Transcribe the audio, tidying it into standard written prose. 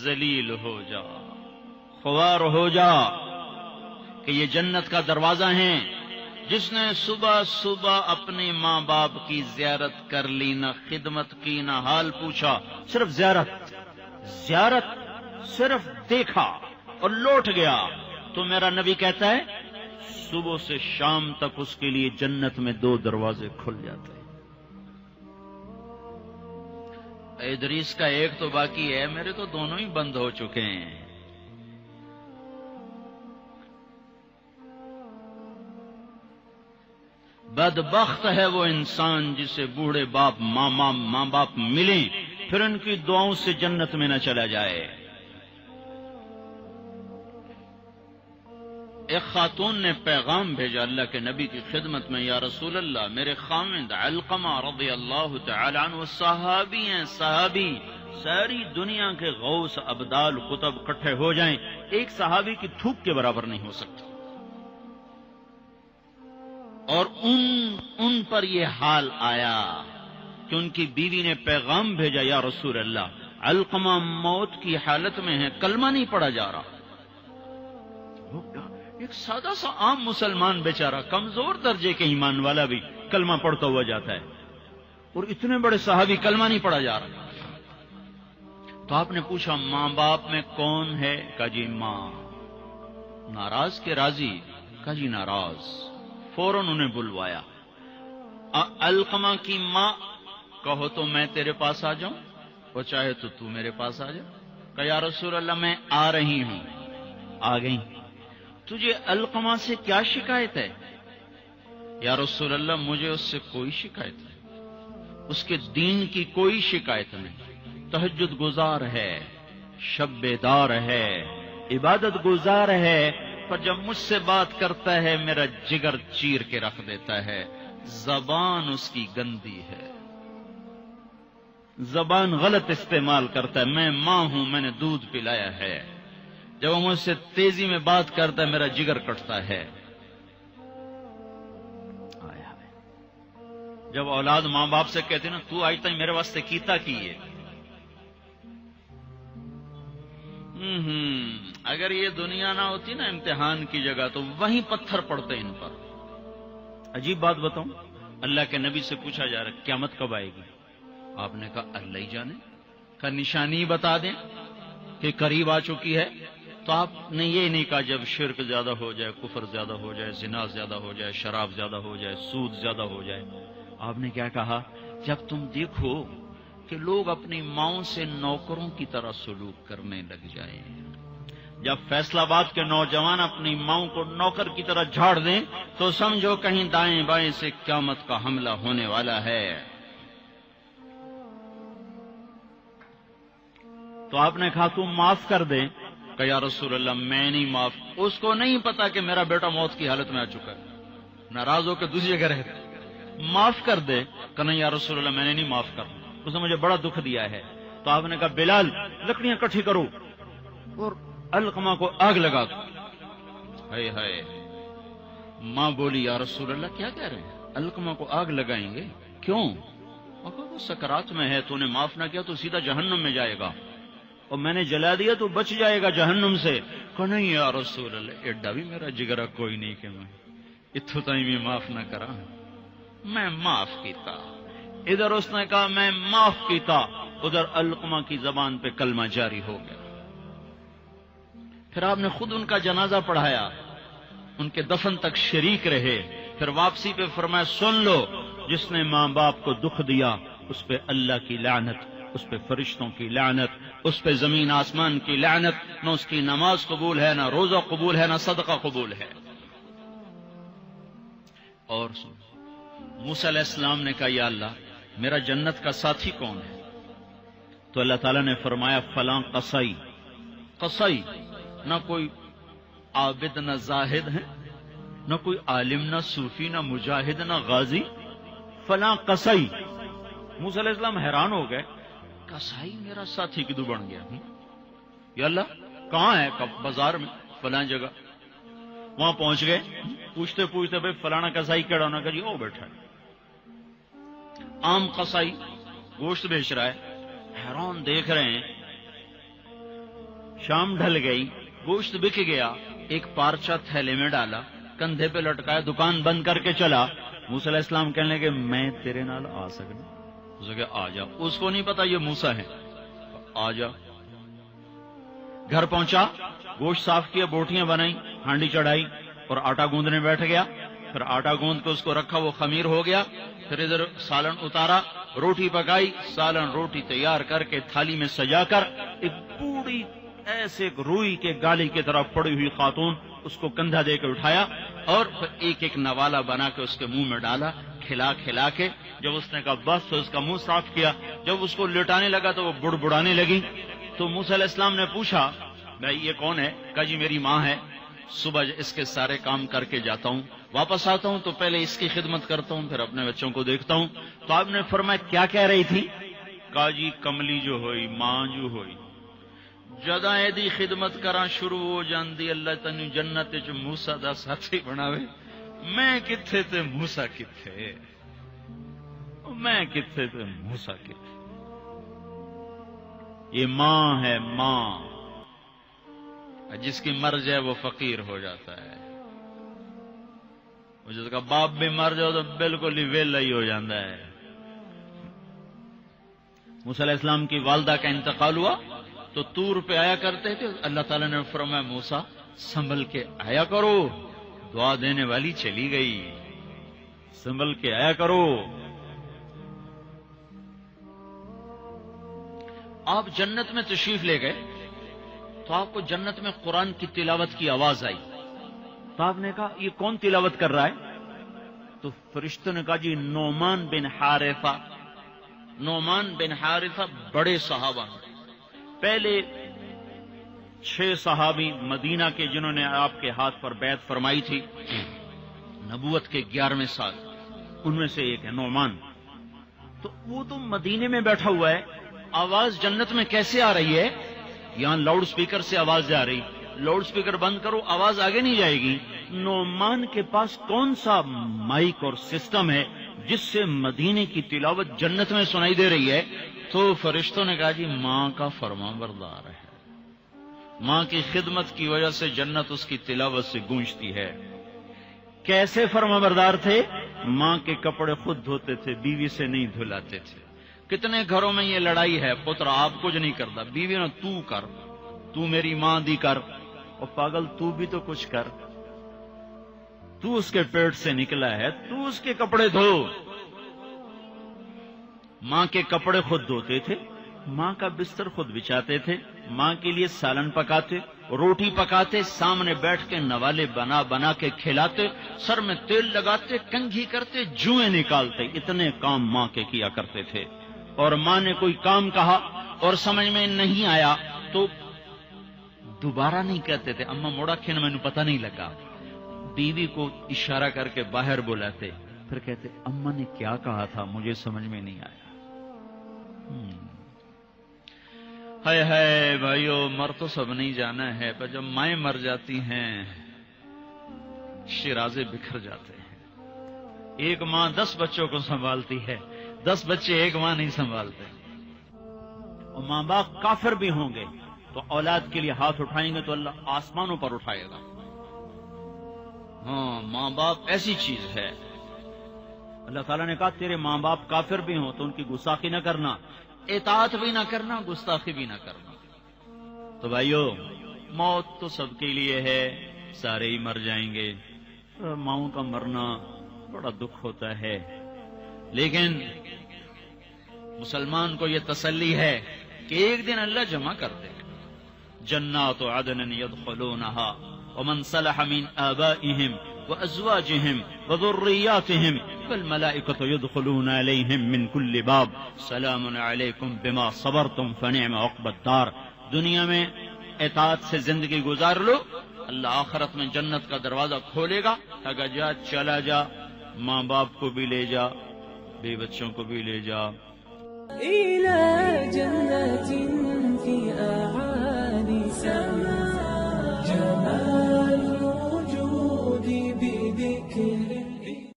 ذلیل ہو جا، خوار ہو جا کہ یہ جنت کا دروازہ ہیں۔ جس نے صبح صبح اپنے ماں باپ کی زیارت کر لی، نہ خدمت کی نہ حال پوچھا، صرف زیارت صرف دیکھا اور لوٹ گیا، تو میرا نبی کہتا ہے صبح سے شام تک اس کے لیے جنت میں 2 دروازے کھل جاتے ہیں۔ ادریس کا ایک تو باقی ہے، میرے تو دونوں ہی بند ہو چکے ہیں۔ بدبخت ہے وہ انسان جسے بوڑھے باپ ماں باپ ملیں پھر ان کی دعاؤں سے جنت میں نہ چلا جائے۔ ایک خاتون نے پیغام بھیجا اللہ کے نبی کی خدمت میں، یا رسول اللہ، میرے خاوند علقمہ رضی اللہ تعالی عنہ صحابی ہیں، صحابی، ساری دنیا کے غوث ابدال قطب اکٹھے ہو جائیں، ایک صحابی کی تھوک کے برابر نہیں ہو سکتا، اور ان پر یہ حال آیا کہ ان کی بیوی نے پیغام بھیجا، یا رسول اللہ، علقمہ موت کی حالت میں ہے، کلمہ نہیں پڑھا جا رہا۔ ایک سادہ سا عام مسلمان بیچارہ، کمزور درجے کے ایمان والا بھی کلمہ پڑھتا ہوا جاتا ہے، اور اتنے بڑے صحابی کلمہ نہیں پڑھا جا رہا۔ تو آپ نے پوچھا ماں باپ میں کون ہے؟ کہا جی ماں۔ ناراض کے راضی؟ کہا جی ناراض۔ فوراً انہیں بلوایا۔ علقمہ کی ماں، کہو تو میں تیرے پاس آ جاؤں، وہ چاہے تو تو میرے پاس آ جا۔ کہا یا رسول اللہ میں آ رہی ہوں۔ آ گئی۔ تجھے علقمہ سے کیا شکایت ہے؟ یا رسول اللہ مجھے اس سے کوئی شکایت نہیں، اس کے دین کی کوئی شکایت نہیں، تہجد گزار ہے، شب بیدار ہے، عبادت گزار ہے، پر جب مجھ سے بات کرتا ہے میرا جگر چیر کے رکھ دیتا ہے، زبان اس کی گندی ہے، زبان غلط استعمال کرتا ہے، میں ماں ہوں، میں نے دودھ پلایا ہے، جب وہ مجھ سے تیزی میں بات کرتا ہے میرا جگر کٹتا ہے۔ جب اولاد ماں باپ سے کہتے نا تو آج تک میرے واسطے کیتا کی ہے، اگر یہ دنیا نہ ہوتی نا امتحان کی جگہ تو وہیں پتھر پڑتے ان پر۔ عجیب بات بتاؤں، اللہ کے نبی سے پوچھا جا رہا ہے قیامت کب آئے گی؟ آپ نے کہا اللہ ہی جانے۔ کا نشانی بتا دیں کہ قریب آ چکی ہے؟ تو آپ نے یہ نہیں کہا جب شرک زیادہ ہو جائے، کفر زیادہ ہو جائے، زنا زیادہ ہو جائے، شراب زیادہ ہو جائے، سود زیادہ ہو جائے۔ آپ نے کیا کہا؟ جب تم دیکھو کہ لوگ اپنی ماؤں سے نوکروں کی طرح سلوک کرنے لگ جائیں، جب فیصلہ آباد کے نوجوان اپنی ماؤں کو نوکر کی طرح جھاڑ دیں تو سمجھو کہیں دائیں بائیں سے قیامت کا حملہ ہونے والا ہے۔ تو آپ نے کہا تم معاف کر دیں؟ کہ یا رسول اللہ میں نہیں معاف، اس کو نہیں پتا کہ میرا بیٹا موت کی حالت میں آ چکا ہے، ناراض ہو کے دوسری جگہ رہتا، معاف کر دے۔ کہ نہیں یا رسول اللہ میں نے نہیں معاف کرنا، اس نے مجھے بڑا دکھ دیا ہے۔ تو آپ نے کہا بلال لکڑیاں اکٹھی کرو اور علقمہ کو آگ لگا دو۔ ہائے ہائے، ماں بولی یا رسول اللہ کیا کہہ رہے ہیں، علقمہ کو آگ لگائیں گے؟ کیوں؟ وہ سکرات میں ہے، تو نے معاف نہ کیا تو سیدھا جہنم میں جائے گا، اور میں نے جلا دیا تو بچ جائے گا جہنم سے۔ کہ نہیں یا رسول اللہ ایڈا بھی میرا جگرا کوئی نہیں کہ میں اتھو تائیں میں معاف نہ کرا، میں معاف کیتا۔ ادھر اس نے کہا میں معاف کیتا، ادھر علقمہ کی زبان پہ کلمہ جاری ہو گیا۔ پھر آپ نے خود ان کا جنازہ پڑھایا، ان کے دفن تک شریک رہے، پھر واپسی پہ فرمایا سن لو، جس نے ماں باپ کو دکھ دیا اس پہ اللہ کی لعنت، اس پہ فرشتوں کی لعنت، اس پہ زمین آسمان کی لعنت، نہ اس کی نماز قبول ہے، نہ روزہ قبول ہے، نہ صدقہ قبول ہے۔ اور سن، موسیٰ علیہ السلام نے کہا یا اللہ میرا جنت کا ساتھی کون ہے؟ تو اللہ تعالیٰ نے فرمایا فلاں قصائی۔ قصائی نہ کوئی عابد نہ زاہد ہے، نہ کوئی عالم نہ صوفی نہ مجاہد نہ غازی، فلاں قصائی۔ موسیٰ علیہ السلام حیران ہو گئے، قصائی میرا ساتھی کدو بن گیا؟ یا اللہ کہاں ہے؟ بازار میں فلاں جگہ۔ وہاں پہنچ گئے، پوچھتے پوچھتے بھائی فلانا قصائی کیڑا ہونا؟ کہ جی وہ بیٹھا ہے۔ عام قصائی گوشت بیچ رہا ہے، حیران دیکھ رہے ہیں شام ڈھل گئی، گوشت بک گیا، ایک پارچہ تھیلے میں ڈالا، کندھے پہ لٹکایا، دکان بند کر کے چلا۔ موسیٰ علیہ السلام کہنے لگے میں تیرے نال آ سکنا؟ اس نے کہا آ جا۔ اس کو نہیں پتا یہ موسیٰ ہے، آ جا۔ گھر پہنچا، گوشت صاف کیا، بوٹیاں بنائی، ہانڈی چڑھائی اور آٹا گوندنے بیٹھ گیا۔ پھر آٹا گوند کے اس کو رکھا، وہ خمیر ہو گیا۔ پھر ادھر سالن اتارا، روٹی پکائی، سالن روٹی تیار کر کے تھالی میں سجا کر ایک بوڑھی ایسے ایک روئی کے گالی کی طرف پڑی ہوئی خاتون، اس کو کندھا دے کے اٹھایا اور پھر ایک ایک نوالا بنا کے اس کے منہ میں ڈالا، کھلا کھلا کے۔ جب اس نے کہا بس تو اس کا منہ صاف کیا۔ جب اس کو لٹانے لگا تو وہ بڑبڑانے لگی۔ تو موسیٰ علیہ السلام نے پوچھا بھائی یہ کون ہے؟ کہا جی میری ماں ہے، صبح اس کے سارے کام کر کے جاتا ہوں، واپس آتا ہوں تو پہلے اس کی خدمت کرتا ہوں، پھر اپنے بچوں کو دیکھتا ہوں۔ تو آپ نے فرمایا کیا کہہ رہی تھی؟ کہا جی کملی جو ہوئی، ماں جو ہوئی، جدا ایدی خدمت کراں شروع ہو جاندی، اللہ تینوں جنت وچ موسیٰ دا ساتھی بناوے۔ میں کتھے تے موسیٰ کتھے، میں کتھے تے موسیٰ کتھے۔ یہ ماں ہے، ماں، جس کی مر جائے وہ فقیر ہو جاتا ہے، جس کا باپ بھی مر جاؤ تو بالکل ہی ویلا ہی ہو جاتا ہے۔ موسیٰ علیہ السلام کی والدہ کا انتقال ہوا تو طور پہ آیا کرتے تھے، اللہ تعالیٰ نے فرمایا موسیٰ سنبھل کے آیا کرو، دعا دینے والی چلی گئی، سنبھل کے آیا کرو۔ آپ جنت میں تشریف لے گئے تو آپ کو جنت میں قرآن کی تلاوت کی آواز آئی، تو آپ نے کہا یہ کون تلاوت کر رہا ہے؟ تو فرشتوں نے کہا جی نعمان بن حارثہ۔ نعمان بن حارثہ بڑے صحابہ ہیں، پہلے 6 صحابی مدینہ کے جنہوں نے آپ کے ہاتھ پر بیعت فرمائی تھی نبوت کے 11ویں سال، ان میں سے ایک ہے نعمان۔ تو وہ تو مدینے میں بیٹھا ہوا ہے، آواز جنت میں کیسے آ رہی ہے؟ یہاں لاؤڈ سپیکر سے آواز جا رہی، لاؤڈ سپیکر بند کرو آواز آگے نہیں جائے گی۔ نعمان کے پاس کون سا مائک اور سسٹم ہے جس سے مدینے کی تلاوت جنت میں سنائی دے رہی ہے؟ تو فرشتوں نے کہا جی ماں کا فرما بردار ہے، ماں کی خدمت کی وجہ سے جنت اس کی تلاوت سے گونجتی ہے۔ کیسے فرما بردار تھے؟ ماں کے کپڑے خود دھوتے تھے، بیوی سے نہیں دھلاتے تھے۔ کتنے گھروں میں یہ لڑائی ہے، پتر آپ کچھ نہیں کرتا، بیوی نے تو کر، تو میری ماں دی کر، اور پاگل تو بھی تو کچھ کر، تو اس کے پیٹ سے نکلا ہے، تو اس کے کپڑے دھو۔ ماں کے کپڑے خود دھوتے تھے، ماں کا بستر خود بچھاتے تھے، ماں کے لیے سالن پکاتے، روٹی پکاتے، سامنے بیٹھ کے نوالے بنا بنا کے کھلاتے، سر میں تیل لگاتے، کنگھی کرتے، جوئیں نکالتے، اتنے کام ماں کے کیا کرتے تھے۔ اور ماں نے کوئی کام کہا اور سمجھ میں نہیں آیا تو دوبارہ نہیں کہتے تھے اماں موڑا کھین مینوں پتہ نہیں لگا، بیوی کو اشارہ کر کے باہر بلاتے، پھر کہتے اماں نے کیا کہا تھا مجھے سمجھ میں نہیں آیا۔ ہائے ہائے بھائیو، مر تو سب نہیں جانا ہے، پر جب مائیں مر جاتی ہیں شیرازے بکھر جاتے ہیں۔ ایک ماں 10 بچوں کو سنبھالتی ہے، 10 بچے ایک ماں نہیں سنبھالتے۔ اور ماں باپ کافر بھی ہوں گے تو اولاد کے لیے ہاتھ اٹھائیں گے تو اللہ آسمانوں پر اٹھائے گا۔ ہاں، ماں باپ ایسی چیز ہے۔ اللہ تعالیٰ نے کہا تیرے ماں باپ کافر بھی ہوں تو ان کی گستاخی نہ کرنا، اطاعت بھی نہ کرنا، گستاخی بھی نہ کرنا۔ تو بھائیو، موت تو سب کے لیے ہے، سارے ہی مر جائیں گے، ماؤں کا مرنا بڑا دکھ ہوتا ہے، لیکن مسلمان کو یہ تسلی ہے کہ ایک دن اللہ جمع کر دے گا۔ جنات عدن يدخلونها ومن صلح من آبائهم وأزواجهم وذرياتهم والملائكة يدخلون عليهم من كل باب سلام عليكم بما صبرتم فنعم عقبى الدار۔ دنیا میں اطاعت سے زندگی گزار لو، اللہ آخرت میں جنت کا دروازہ کھولے گا، اگر جا چلا جا، ماں باپ کو بھی لے جا، بے بچوں کو بھی لے جا۔ إلى جنة في أعالي سماء، جمال الوجود بذكر